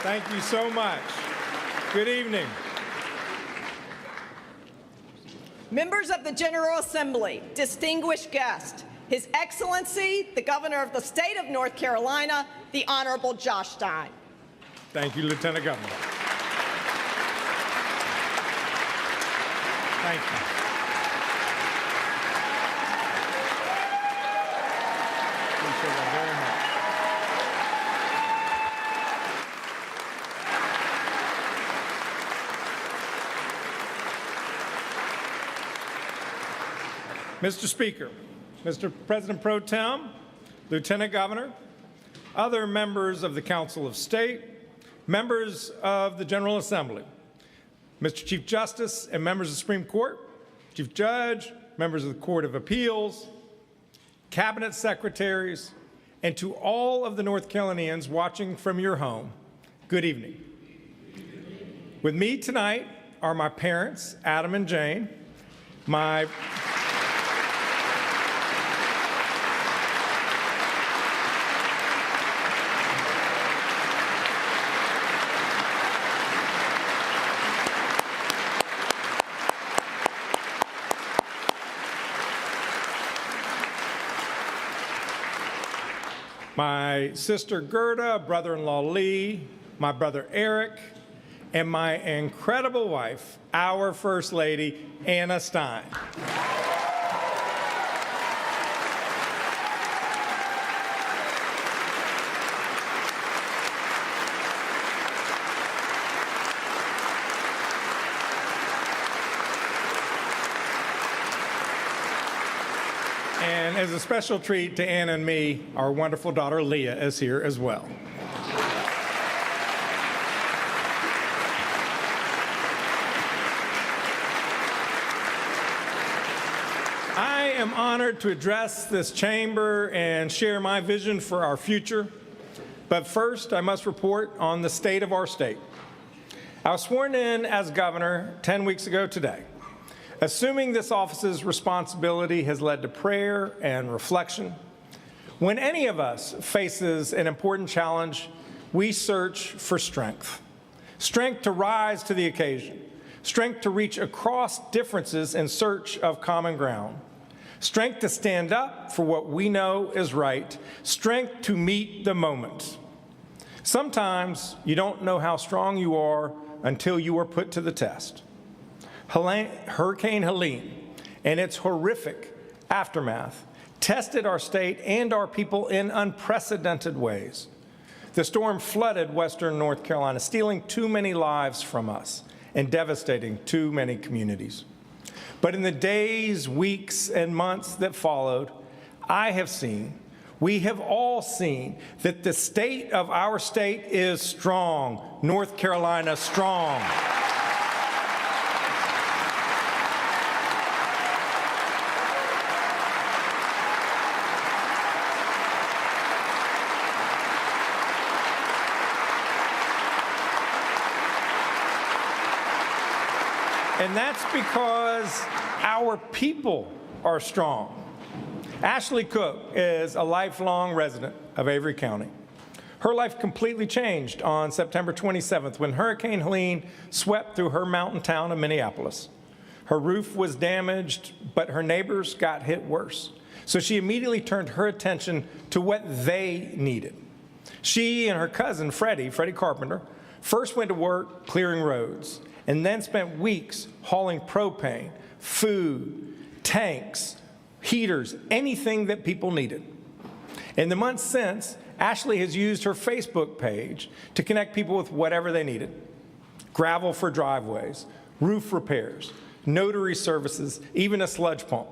Thank you so much. Good evening. Members of the General Assembly, distinguished guests, His Excellency, the Governor of the State of North Carolina, the Honorable Josh Stein. Thank you, Lieutenant Governor. Thank you. Appreciate that very much. Mr. Speaker, Mr. President Pro Tem, Lieutenant Governor, other members of the Council of State, members of the General Assembly, Mr. Chief Justice and members of the Supreme Court, Chief Judge, members of the Court of Appeals, Cabinet Secretaries, and to all of the North Carolinians watching from your home, good evening. With me tonight are my parents, Adam and Jane, my sister Gerda, brother-in-law Lee, my brother Eric, and my incredible wife, our First Lady, Anna Stein. And as a special treat to Anna and me, our wonderful daughter Leah is here as well. I am honored to address this chamber and share my vision for our future. But first, I must report on the state of our state. I was sworn in as governor 10 weeks ago today. Assuming this office's responsibility has led to prayer and reflection. When any of us faces an important challenge, we search for strength. Strength to rise to the occasion. Strength to reach across differences in search of common ground. Strength to stand up for what we know is right. Strength to meet the moment. Sometimes you don't know how strong you are until you are put to the test. Hurricane Helene and its horrific aftermath tested our state and our people in unprecedented ways. The storm flooded western North Carolina, stealing too many lives from us and devastating too many communities. But in the days, weeks, and months that followed, we have all seen that the state of our state is strong, North Carolina strong. And that's because our people are strong. Ashley Cook is a lifelong resident of Avery County. Her life completely changed on September 27th when Hurricane Helene swept through her mountain town of Minneapolis. Her roof was damaged, but her neighbors got hit worse. So she immediately turned her attention to what they needed. She and her cousin, Freddie Carpenter, first went to work clearing roads, and then spent weeks hauling propane, food, tanks, heaters, anything that people needed. In the months since, Ashley has used her Facebook page to connect people with whatever they needed. Gravel for driveways, roof repairs, notary services, even a sludge pump.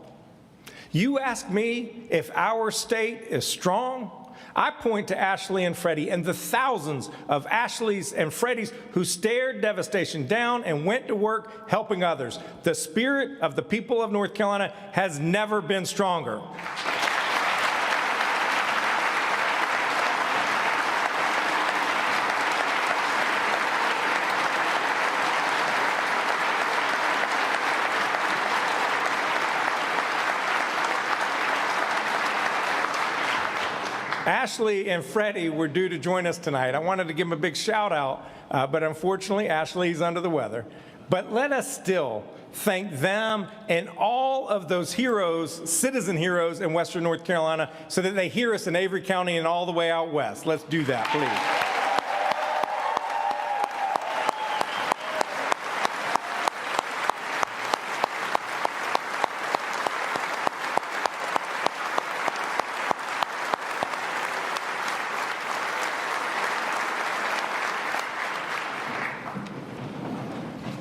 You ask me if our state is strong? I point to Ashley and Freddie and the thousands of Ashleys and Freddies who stared devastation down and went to work helping others. The spirit of the people of North Carolina has never been stronger. Ashley and Freddie were due to join us tonight. I wanted to give them a big shout out, but unfortunately, Ashley's under the weather. But let us still thank them and all of those heroes, citizen heroes in Western North Carolina, so that they hear us in Avery County and all the way out west. Let's do that, please.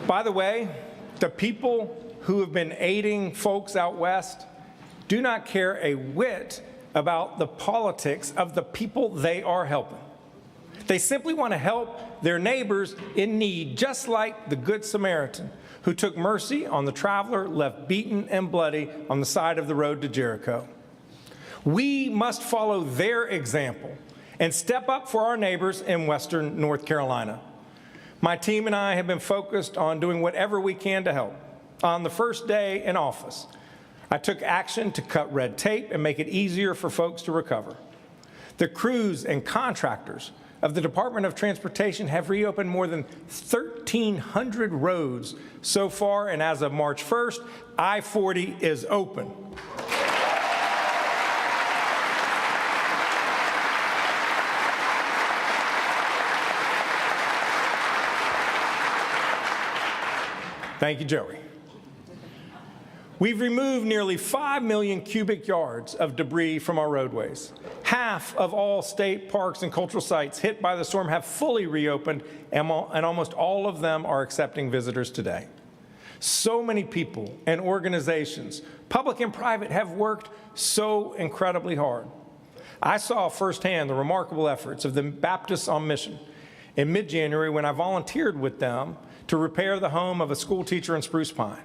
By the way, the people who have been aiding folks out west do not care a whit about the politics of the people they are helping. They simply want to help their neighbors in need, just like the Good Samaritan who took mercy on the traveler left beaten and bloody on the side of the road to Jericho. We must follow their example and step up for our neighbors in Western North Carolina. My team and I have been focused on doing whatever we can to help. On the first day in office, I took action to cut red tape and make it easier for folks to recover. The crews and contractors of the Department of Transportation have reopened more than 1,300 roads so far, and as of March 1st, I-40 is open. Thank you, Joey. We've removed nearly 5 million cubic yards of debris from our roadways. Half of all state parks and cultural sites hit by the storm have fully reopened, and almost all of them are accepting visitors today. So many people and organizations, public and private, have worked so incredibly hard. I saw firsthand the remarkable efforts of the Baptists on Mission in mid-January when I volunteered with them to repair the home of a school teacher in Spruce Pine.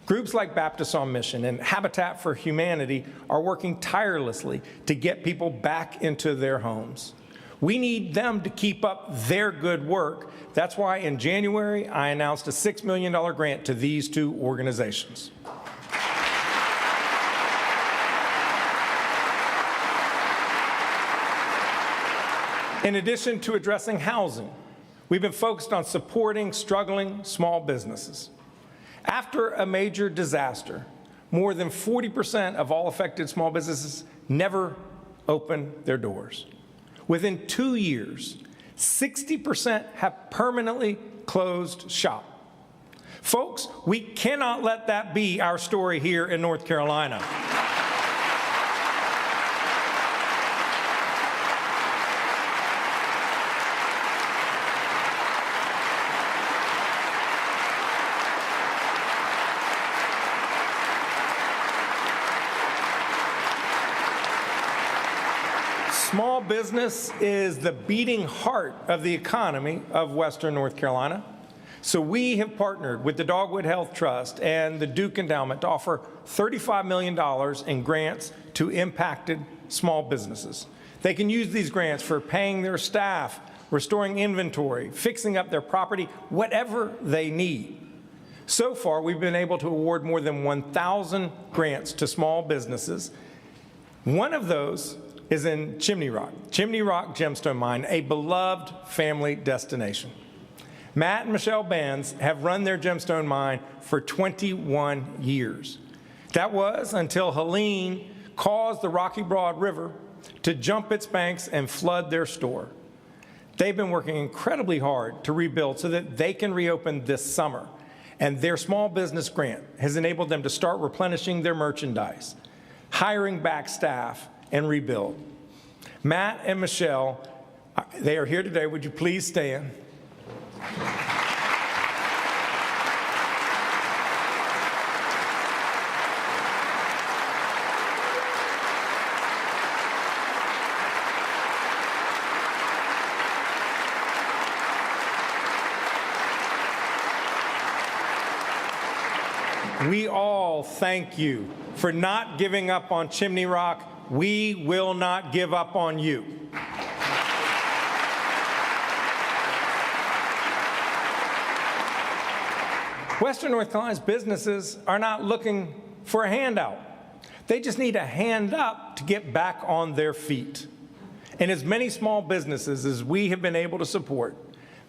Groups like Baptists on Mission and Habitat for Humanity are working tirelessly to get people back into their homes. We need them to keep up their good work. That's why in January, I announced a $6 million grant to these two organizations. In addition to addressing housing, we've been focused on supporting struggling small businesses. After a major disaster, more than 40% of all affected small businesses never open their doors. Within 2 years, 60% have permanently closed shop. Folks, we cannot let that be our story here in North Carolina. Small business is the beating heart of the economy of Western North Carolina. So we have partnered with the Dogwood Health Trust and the Duke Endowment to offer $35 million in grants to impacted small businesses. They can use these grants for paying their staff, restoring inventory, fixing up their property, whatever they need. So far, we've been able to award more than 1,000 grants to small businesses. One of those is in Chimney Rock Gemstone Mine, a beloved family destination. Matt and Michelle Bands have run their gemstone mine for 21 years. That was until Helene caused the Rocky Broad River to jump its banks and flood their store. They've been working incredibly hard to rebuild so that they can reopen this summer. And their small business grant has enabled them to start replenishing their merchandise, hiring back staff, and rebuild. Matt and Michelle, they are here today. Would you please stand? We all thank you for not giving up on Chimney Rock. We will not give up on you. Western North Carolina's businesses are not looking for a handout. They just need a hand up to get back on their feet. And as many small businesses as we have been able to support,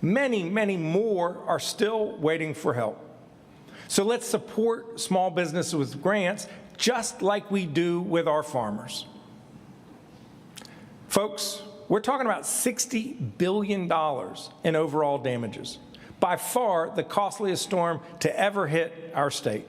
many, many more are still waiting for help. So let's support small businesses with grants just like we do with our farmers. Folks, we're talking about $60 billion in overall damages, by far the costliest storm to ever hit our state.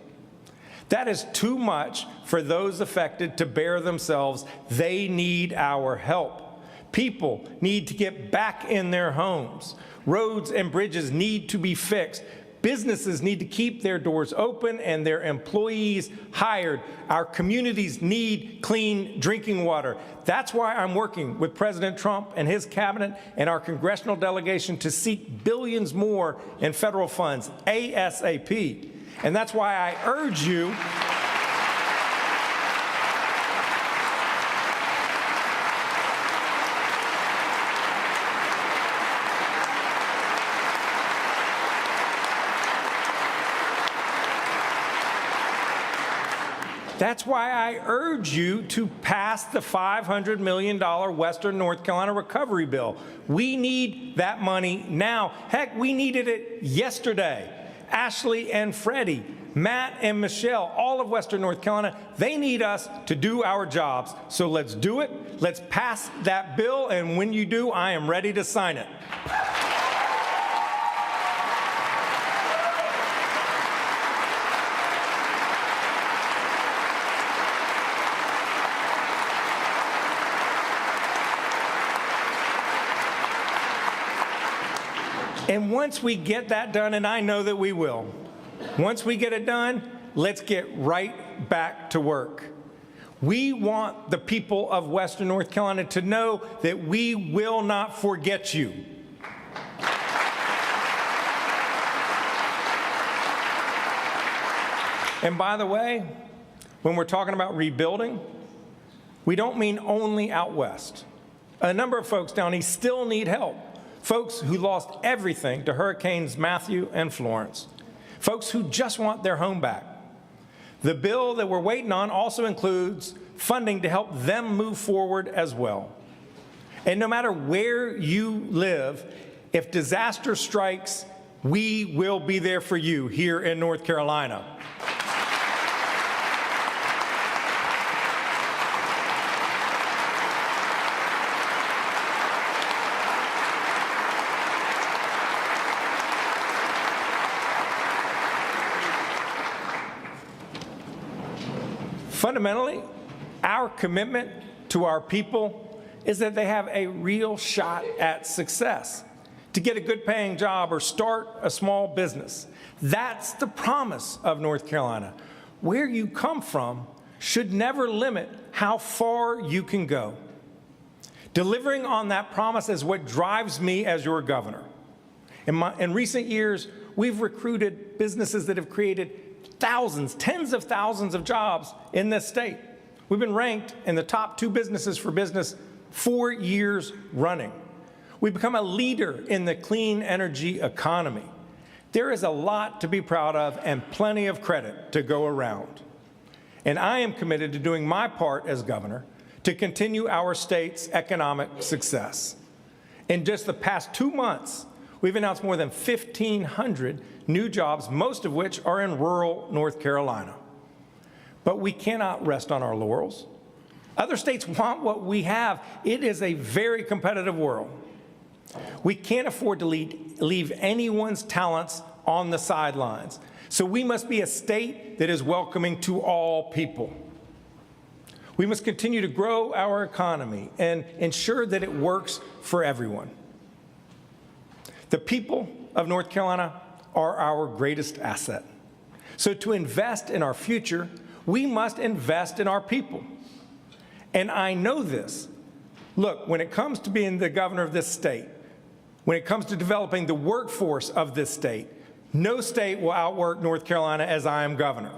That is too much for those affected to bear themselves. They need our help. People need to get back in their homes. Roads and bridges need to be fixed. Businesses need to keep their doors open and their employees hired. Our communities need clean drinking water. That's why I'm working with President Trump and his cabinet and our congressional delegation to seek billions more in federal funds, ASAP. And that's why I urge you to pass the $500 million Western North Carolina recovery bill. We need that money now. Heck, we needed it yesterday. Ashley and Freddie, Matt and Michelle, all of Western North Carolina, they need us to do our jobs. So let's do it. Let's pass that bill. And when you do, I am ready to sign it. And once we get that done, and I know that we will, once we get it done, let's get right back to work. We want the people of Western North Carolina to know that we will not forget you. And by the way, when we're talking about rebuilding, we don't mean only out west. A number of folks down east still need help. Folks who lost everything to Hurricanes Matthew and Florence. Folks who just want their home back. The bill that we're waiting on also includes funding to help them move forward as well. And no matter where you live, if disaster strikes, we will be there for you here in North Carolina. Fundamentally, our commitment to our people is that they have a real shot at success, to get a good paying job or start a small business. That's the promise of North Carolina. Where you come from should never limit how far you can go. Delivering on that promise is what drives me as your governor. In recent years, we've recruited businesses that have created thousands, tens of thousands of jobs in this state. We've been ranked in the top 2 businesses for business 4 years running. We've become a leader in the clean energy economy. There is a lot to be proud of and plenty of credit to go around. And I am committed to doing my part as governor to continue our state's economic success. In just the past 2 months, we've announced more than 1,500 new jobs, most of which are in rural North Carolina. But we cannot rest on our laurels. Other states want what we have. It is a very competitive world. We can't afford to leave anyone's talents on the sidelines. So we must be a state that is welcoming to all people. We must continue to grow our economy and ensure that it works for everyone. The people of North Carolina are our greatest asset. So to invest in our future, we must invest in our people. And I know this. Look, when it comes to being the governor of this state, when it comes to developing the workforce of this state, no state will outwork North Carolina as I am governor.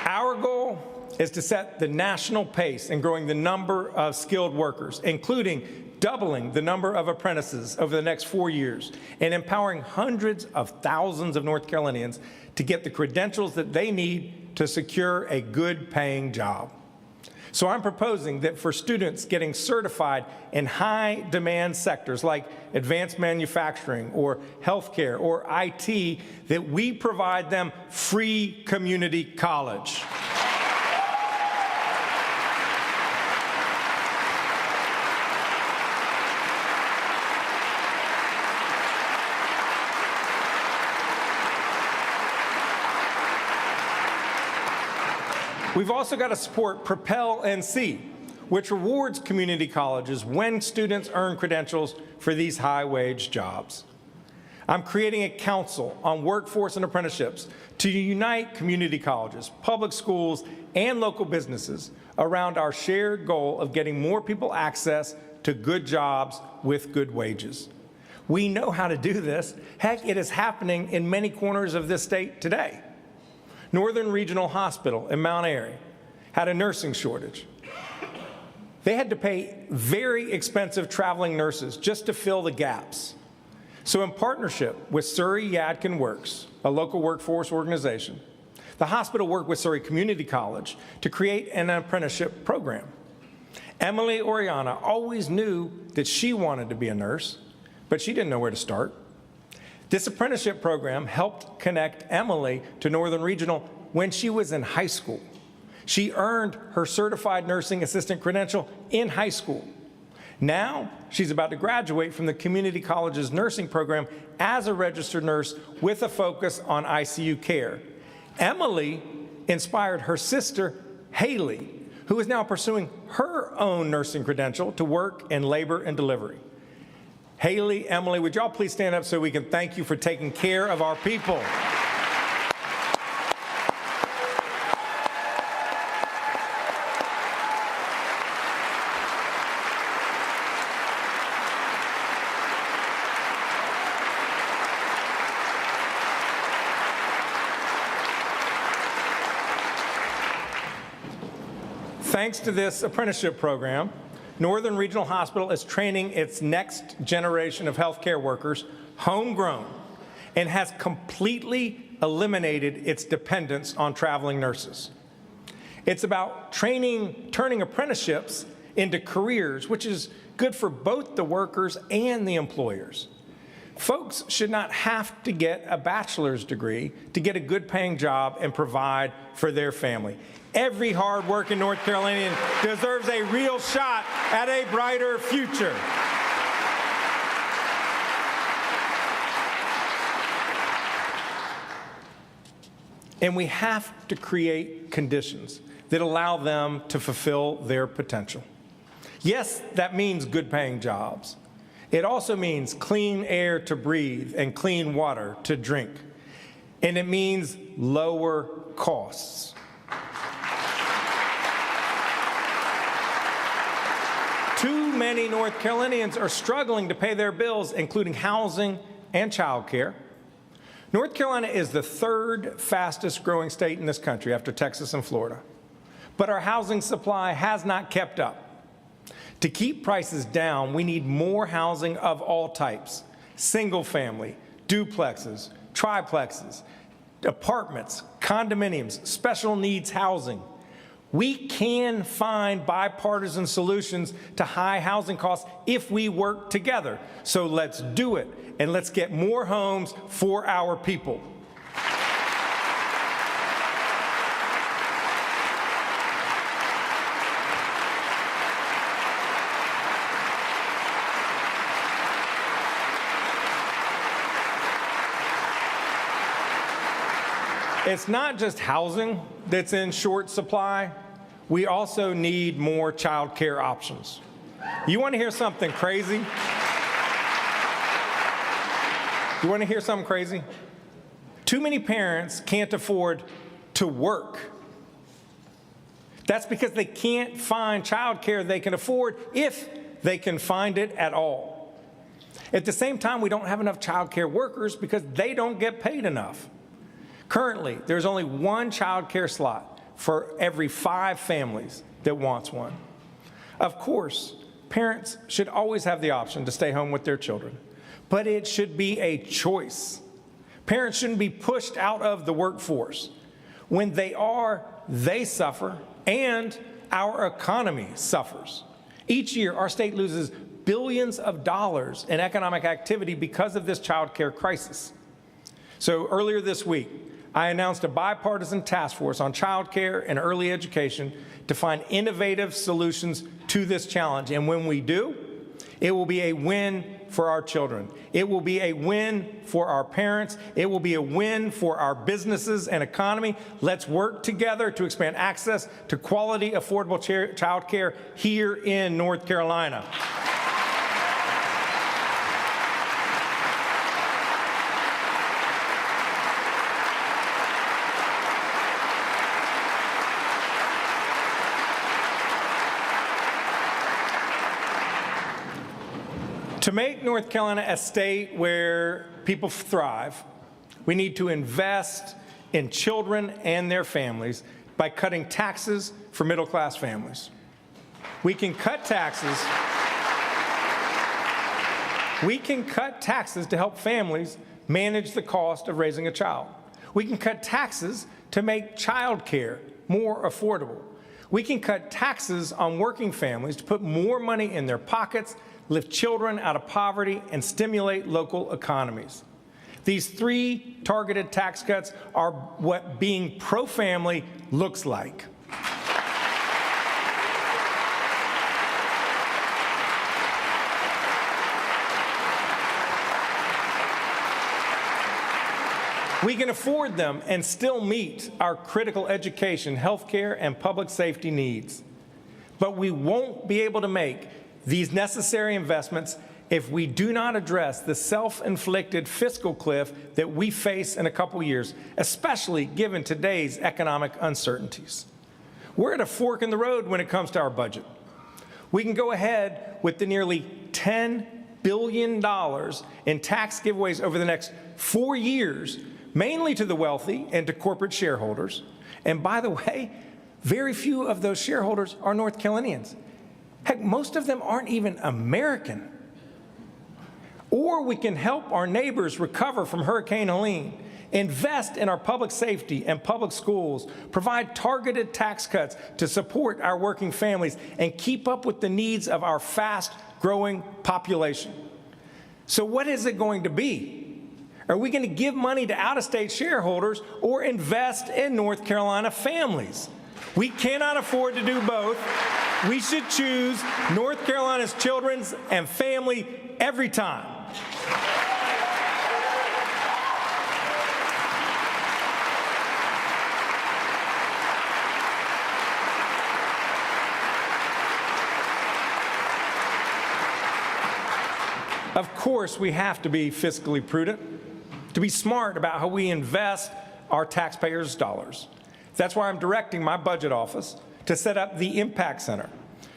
Our goal is to set the national pace in growing the number of skilled workers, including doubling the number of apprentices over the next 4 years, and empowering hundreds of thousands of North Carolinians to get the credentials that they need to secure a good-paying job. So I'm proposing that for students getting certified in high-demand sectors like advanced manufacturing or healthcare or IT, that we provide them free community college. We've also got to support Propel NC, which rewards community colleges when students earn credentials for these high-wage jobs. I'm creating a council on workforce and apprenticeships to unite community colleges, public schools, and local businesses around our shared goal of getting more people access to good jobs with good wages. We know how to do this. Heck, it is happening in many corners of this state today. Northern Regional Hospital in Mount Airy had a nursing shortage. They had to pay very expensive traveling nurses just to fill the gaps. So in partnership with Surrey Yadkin Works, a local workforce organization, the hospital worked with Surrey Community College to create an apprenticeship program. Emily Oriana always knew that she wanted to be a nurse, but she didn't know where to start. This apprenticeship program helped connect Emily to Northern Regional when she was in high school. She earned her certified nursing assistant credential in high school. Now, she's about to graduate from the community college's nursing program as a registered nurse with a focus on ICU care. Emily inspired her sister, Haley, who is now pursuing her own nursing credential to work in labor and delivery. Haley, Emily, would y'all please stand up so we can thank you for taking care of our people? Thanks to this apprenticeship program, Northern Regional Hospital is training its next generation of healthcare workers, homegrown, and has completely eliminated its dependence on traveling nurses. It's about turning apprenticeships into careers, which is good for both the workers and the employers. Folks should not have to get a bachelor's degree to get a good-paying job and provide for their family. Every hard-working North Carolinian deserves a real shot at a brighter future. And we have to create conditions that allow them to fulfill their potential. Yes, that means good-paying jobs. It also means clean air to breathe and clean water to drink. And it means lower costs. Too many North Carolinians are struggling to pay their bills, including housing and child care. North Carolina is the third fastest growing state in this country after Texas and Florida. But our housing supply has not kept up. To keep prices down, we need more housing of all types: single family, duplexes, triplexes, apartments, condominiums, special needs housing. We can find bipartisan solutions to high housing costs if we work together. So let's do it, and let's get more homes for our people. It's not just housing that's in short supply. We also need more child care options. You want to hear something crazy? You want to hear something crazy? Too many parents can't afford to work. That's because they can't find child care they can afford, if they can find it at all. At the same time, we don't have enough child care workers because they don't get paid enough. Currently, there's only one child care slot for every 5 families that wants one. Of course, Parents should always have the option to stay home with their children, but it should be a choice. Parents shouldn't be pushed out of the workforce. When they are, they suffer, and our economy suffers. Each year, our state loses billions of dollars in economic activity because of this child care crisis. So earlier this week, I announced a bipartisan task force on child care and early education to find innovative solutions to this challenge. And when we do, it will be a win for our children. It will be a win for our parents. It will be a win for our businesses and economy. Let's work together to expand access to quality, affordable child care here in North Carolina. To make North Carolina a state where people thrive, we need to invest in children and their families by cutting taxes for middle-class families. We can cut taxes. We can cut taxes to help families manage the cost of raising a child. We can cut taxes to make child care more affordable. We can cut taxes on working families to put more money in their pockets, lift children out of poverty, and stimulate local economies. These three targeted tax cuts are what being pro-family looks like. We can afford them and still meet our critical education, healthcare, and public safety needs. But we won't be able to make these necessary investments if we do not address the self-inflicted fiscal cliff that we face in a couple years, especially given today's economic uncertainties. We're at a fork in the road when it comes to our budget. We can go ahead with the nearly $10 billion in tax giveaways over the next 4 years, mainly to the wealthy and to corporate shareholders. And by the way, very few of those shareholders are North Carolinians. Heck, most of them aren't even American. Or we can help our neighbors recover from Hurricane Helene, invest in our public safety and public schools, provide targeted tax cuts to support our working families, and keep up with the needs of our fast-growing population. So what is it going to be? Are we going to give money to out-of-state shareholders or invest in North Carolina families? We cannot afford to do both. We should choose North Carolina's children and family every time. Of course, we have to be fiscally prudent, to be smart about how we invest our taxpayers' dollars. That's why I'm directing my budget office to set up the Impact Center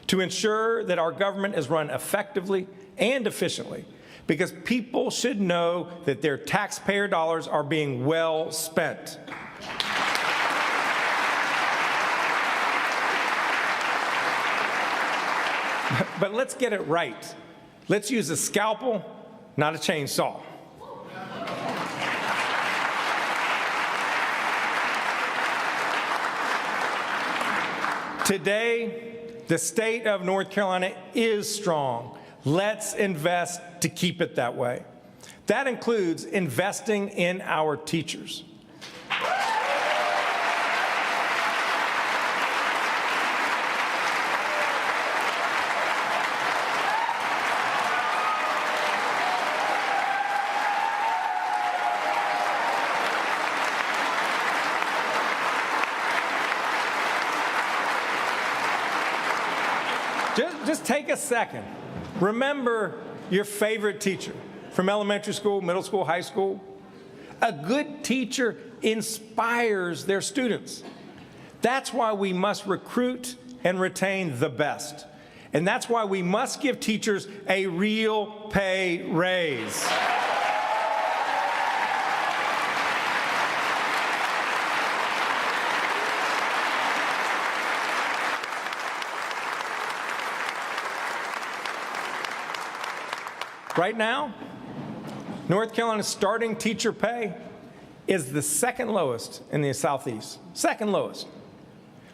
to ensure that our government is run effectively and efficiently, because people should know that their taxpayer dollars are being well spent. But let's get it right. Let's use a scalpel, not a chainsaw. Today, the state of North Carolina is strong. Let's invest to keep it that way. That includes investing in our teachers. Just take a second. Remember your favorite teacher from elementary school, middle school, high school. A good teacher inspires their students. That's why we must recruit and retain the best. And that's why we must give teachers a real pay raise. Right now, North Carolina's starting teacher pay is the second lowest in the Southeast. Second lowest.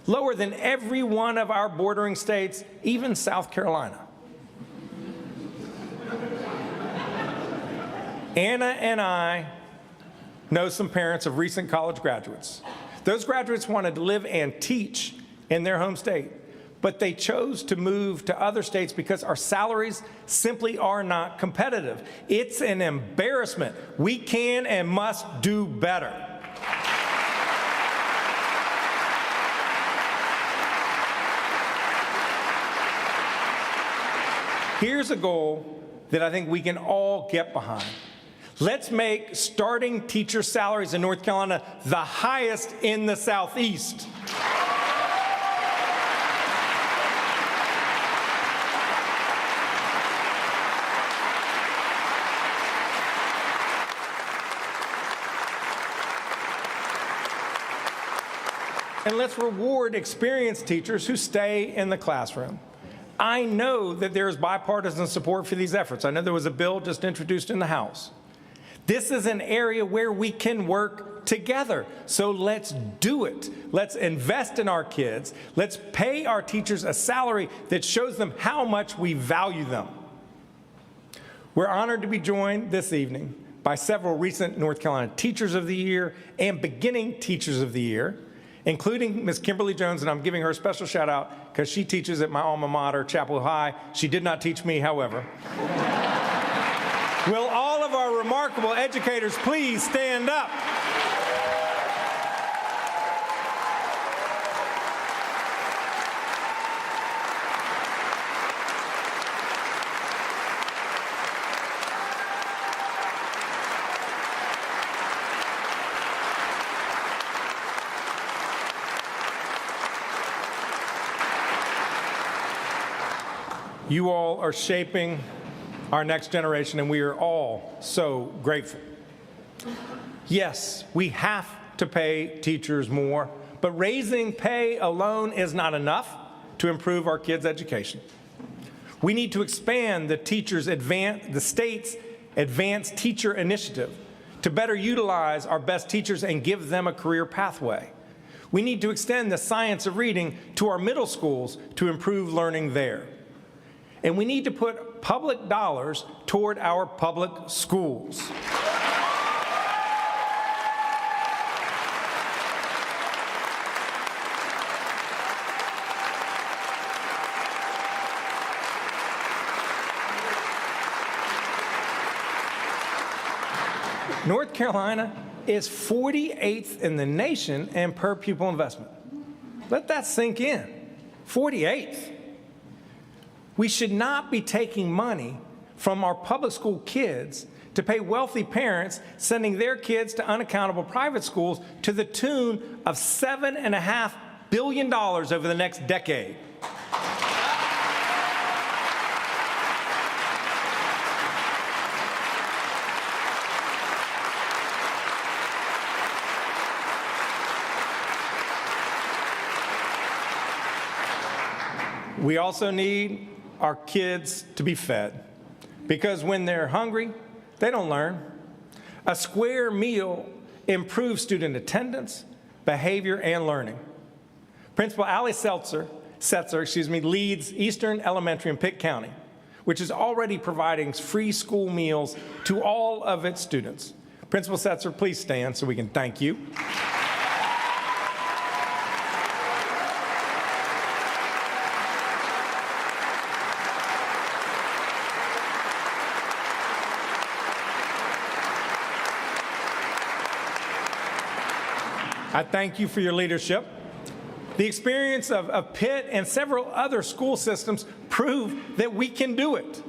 Lower than every one of our bordering states, even South Carolina. Anna and I know some parents of recent college graduates. Those graduates wanted to live and teach in their home state, but they chose to move to other states because our salaries simply are not competitive. It's an embarrassment. We can and must do better. Here's a goal that I think we can all get behind. Let's make starting teacher salaries in North Carolina the highest in the Southeast. And let's reward experienced teachers who stay in the classroom. I know that there is bipartisan support for these efforts. I know there was a bill just introduced in the House. This is an area where we can work together. So let's do it. Let's invest in our kids. Let's pay our teachers a salary that shows them how much we value them. We're honored to be joined this evening by several recent North Carolina Teachers of the Year and Beginning Teachers of the Year, including Ms. Kimberly Jones, and I'm giving her a special shout out because she teaches at my alma mater, Chapel High. She did not teach me, however. Will all of our remarkable educators please stand up? You all are shaping our next generation, and we are all so grateful. Yes, we have to pay teachers more, but raising pay alone is not enough to improve our kids' education. We need to expand the state's Advanced Teacher Initiative to better utilize our best teachers and give them a career pathway. We need to extend the science of reading to our middle schools to improve learning there. And we need to put public dollars toward our public schools. North Carolina is 48th in the nation in per pupil investment. Let that sink in. 48th. We should not be taking money from our public school kids to pay wealthy parents sending their kids to unaccountable private schools to the tune of $7.5 billion over the next decade. We also need our kids to be fed, because when they're hungry, they don't learn. A square meal improves student attendance, behavior, and learning. Principal Allie Setzer leads Eastern Elementary in Pitt County, which is already providing free school meals to all of its students. Principal Setzer, please stand so we can thank you. I thank you for your leadership. The experience of Pitt and several other school systems prove that we can do it.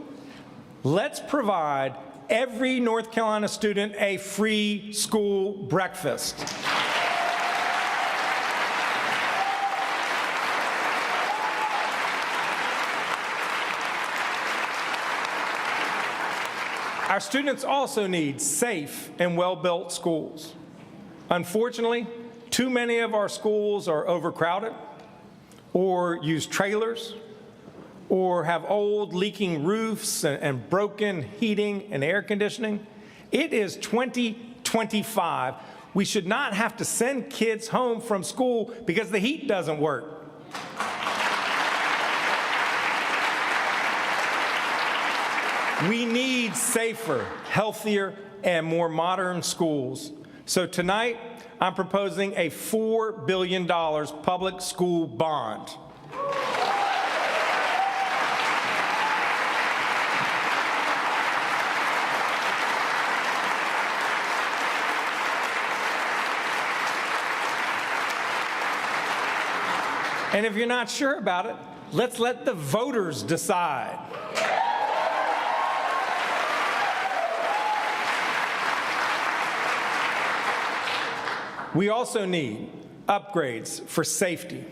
Let's provide every North Carolina student a free school breakfast. Our students also need safe and well-built schools. Unfortunately, too many of our schools are overcrowded or use trailers or have old leaking roofs and broken heating and air conditioning. It is 2025. We should not have to send kids home from school because the heat doesn't work. We need safer, healthier, and more modern schools. So tonight, I'm proposing a $4 billion public school bond. And if you're not sure about it, let's let the voters decide. We also need upgrades for safety,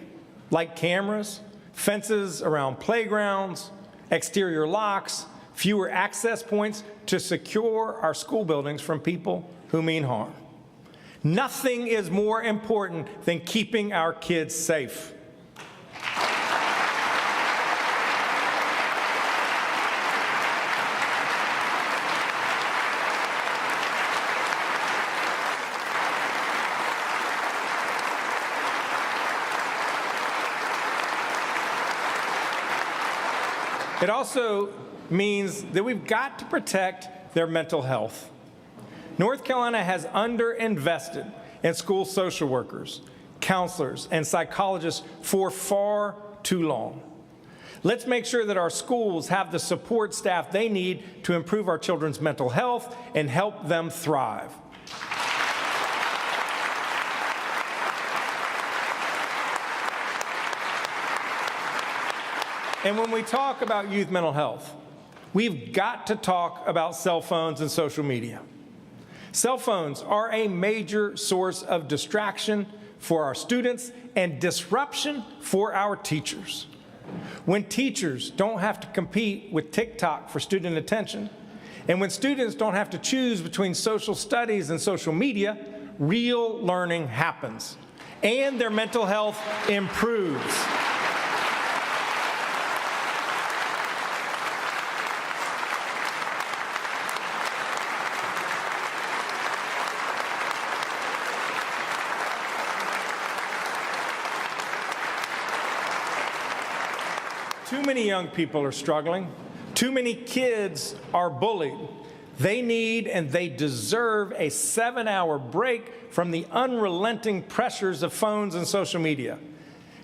like cameras, fences around playgrounds, exterior locks, fewer access points to secure our school buildings from people who mean harm. Nothing is more important than keeping our kids safe. It also means that we've got to protect their mental health. North Carolina has underinvested in school social workers, counselors, and psychologists for far too long. Let's make sure that our schools have the support staff they need to improve our children's mental health and help them thrive. And when we talk about youth mental health, we've got to talk about cell phones and social media. Cell phones are a major source of distraction for our students and disruption for our teachers. When teachers don't have to compete with TikTok for student attention, and when students don't have to choose between social studies and social media, real learning happens, and their mental health improves. Too many young people are struggling. Too many kids are bullied. They need and they deserve a 7-hour break from the unrelenting pressures of phones and social media.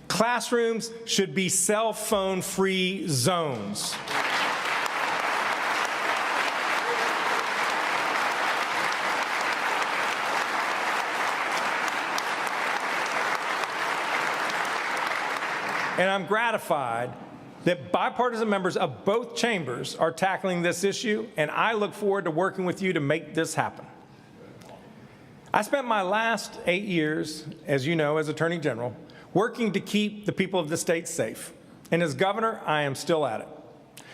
Classrooms should be cell phone-free zones. And I'm gratified that bipartisan members of both chambers are tackling this issue, and I look forward to working with you to make this happen. I spent my last 8 years, as you know, as Attorney General, working to keep the people of the state safe. And as governor, I am still at it.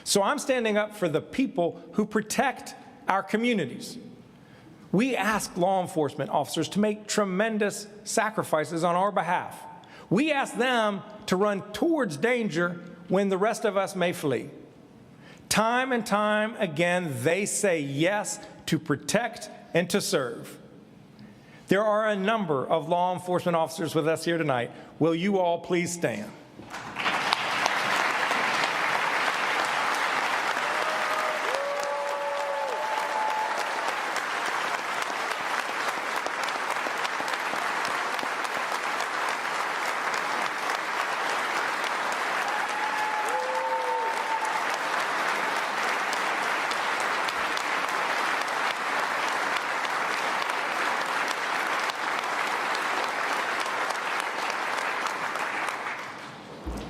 So I'm standing up for the people who protect our communities. We ask law enforcement officers to make tremendous sacrifices on our behalf. We ask them to run towards danger when the rest of us may flee. Time and time again, they say yes to protect and to serve. There are a number of law enforcement officers with us here tonight. Will you all please stand?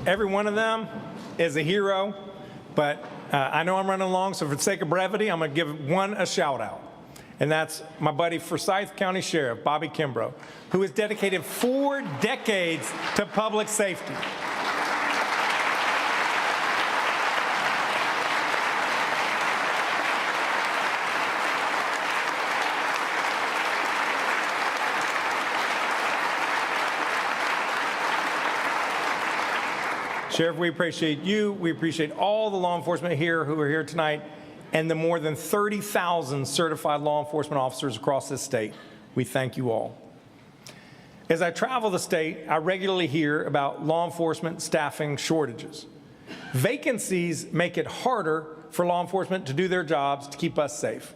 Every one of them is a hero, but I know I'm running along, so for the sake of brevity, I'm going to give one a shout out. And that's my buddy Forsyth County Sheriff, Bobby Kimbrough, who has dedicated 4 decades to public safety. Sheriff, we appreciate you. We appreciate all the law enforcement here who are here tonight and the more than 30,000 certified law enforcement officers across this state. We thank you all. As I travel the state, I regularly hear about law enforcement staffing shortages. Vacancies make it harder for law enforcement to do their jobs to keep us safe.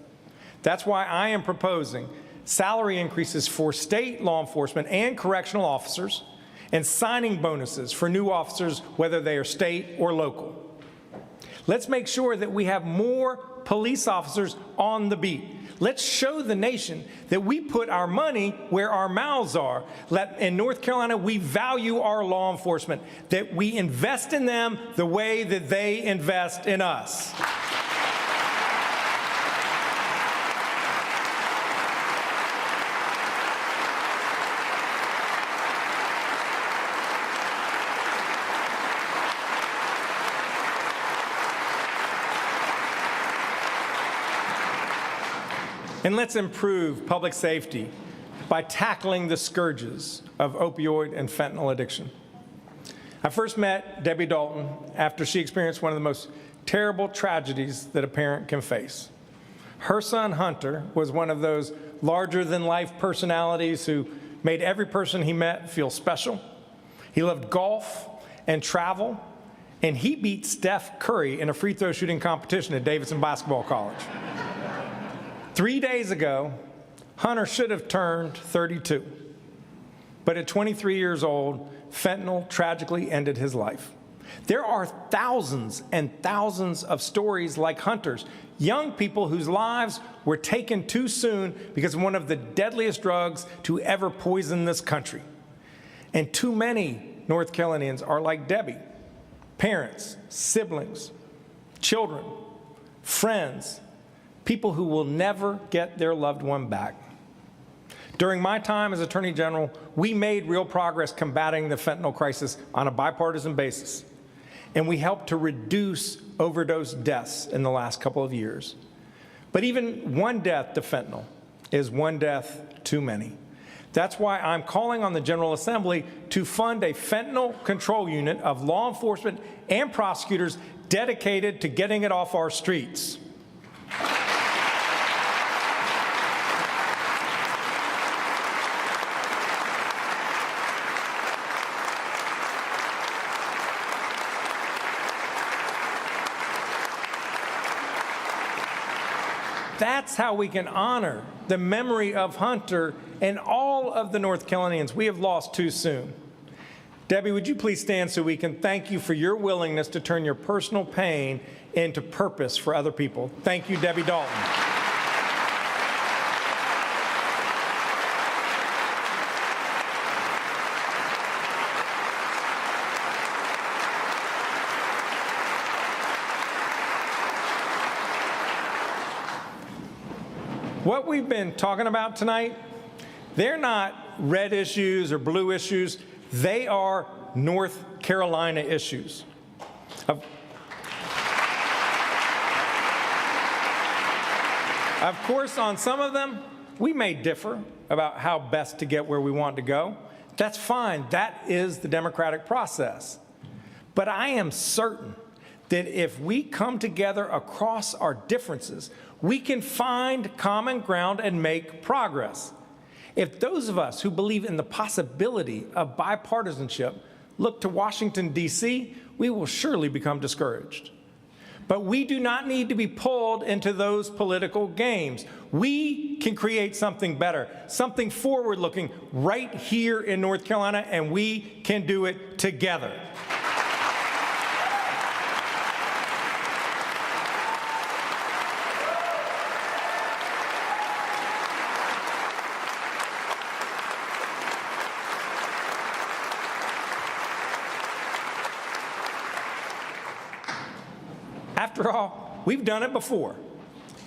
That's why I am proposing salary increases for state law enforcement and correctional officers and signing bonuses for new officers, whether they are state or local. Let's make sure that we have more police officers on the beat. Let's show the nation that we put our money where our mouths are. In North Carolina, we value our law enforcement, that we invest in them the way that they invest in us. And let's improve public safety by tackling the scourges of opioid and fentanyl addiction. I first met Debbie Dalton after she experienced one of the most terrible tragedies that a parent can face. Her son, Hunter, was one of those larger-than-life personalities who made every person he met feel special. He loved golf and travel, and he beat Steph Curry in a free throw shooting competition at Davidson Basketball College. 3 days ago, Hunter should have turned 32. But at 23 years old, fentanyl tragically ended his life. There are thousands and thousands of stories like Hunter's, young people whose lives were taken too soon because of one of the deadliest drugs to ever poison this country. And too many North Carolinians are like Debbie, parents, siblings, children, friends, people who will never get their loved one back. During my time as Attorney General, we made real progress combating the fentanyl crisis on a bipartisan basis, and we helped to reduce overdose deaths in the last couple of years. But even one death to fentanyl is one death too many. That's why I'm calling on the General Assembly to fund a fentanyl control unit of law enforcement and prosecutors dedicated to getting it off our streets. That's how we can honor the memory of Hunter and all of the North Carolinians we have lost too soon. Debbie, would you please stand so we can thank you for your willingness to turn your personal pain into purpose for other people. Thank you, Debbie Dalton. What we've been talking about tonight, they're not red issues or blue issues. They are North Carolina issues. Of course, on some of them, we may differ about how best to get where we want to go. That's fine. That is the democratic process. But I am certain that if we come together across our differences, we can find common ground and make progress. If those of us who believe in the possibility of bipartisanship look to Washington, D.C., we will surely become discouraged. But we do not need to be pulled into those political games. We can create something better, something forward-looking right here in North Carolina, and we can do it together. After all, we've done it before.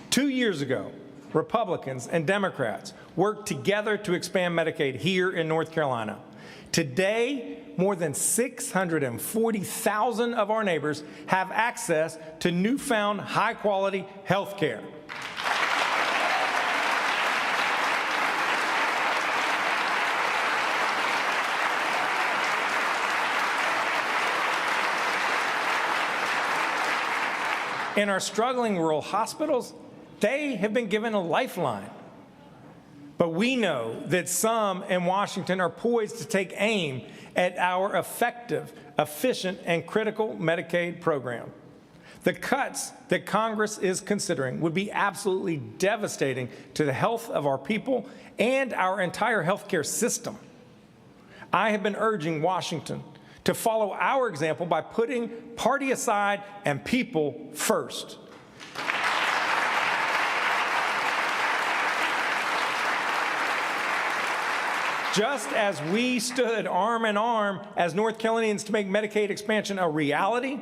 2 years ago, Republicans and Democrats worked together to expand Medicaid here in North Carolina. Today, more than 640,000 of our neighbors have access to newfound high-quality health care. In our struggling rural hospitals, they have been given a lifeline. But we know that some in Washington are poised to take aim at our effective, efficient, and critical Medicaid program. The cuts that Congress is considering would be absolutely devastating to the health of our people and our entire healthcare system. I have been urging Washington to follow our example by putting party aside and people first. Just as we stood arm in arm as North Carolinians to make Medicaid expansion a reality,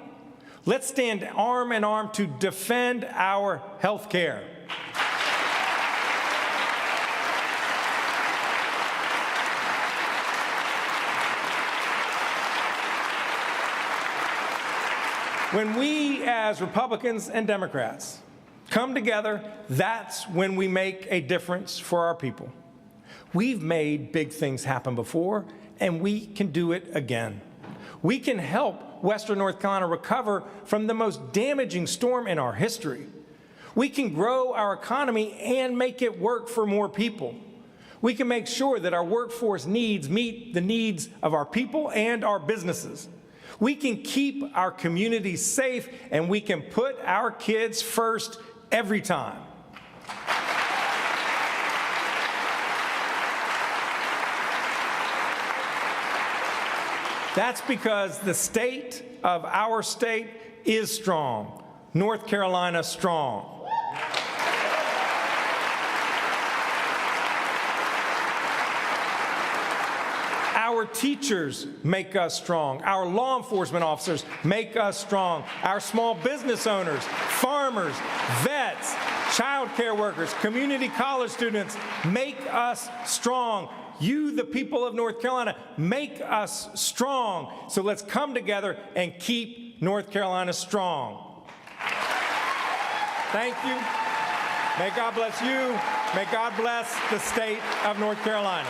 let's stand arm in arm to defend our health care. When we, as Republicans and Democrats, come together, that's when we make a difference for our people. We've made big things happen before, and we can do it again. We can help Western North Carolina recover from the most damaging storm in our history. We can grow our economy and make it work for more people. We can make sure that our workforce needs meet the needs of our people and our businesses. We can keep our communities safe, and we can put our kids first every time. That's because the state of our state is strong. North Carolina strong. Our teachers make us strong. Our law enforcement officers make us strong. Our small business owners, farmers, vets, child care workers, community college students make us strong. You, the people of North Carolina, make us strong. So let's come together and keep North Carolina strong. Thank you. May God bless you. May God bless the state of North Carolina.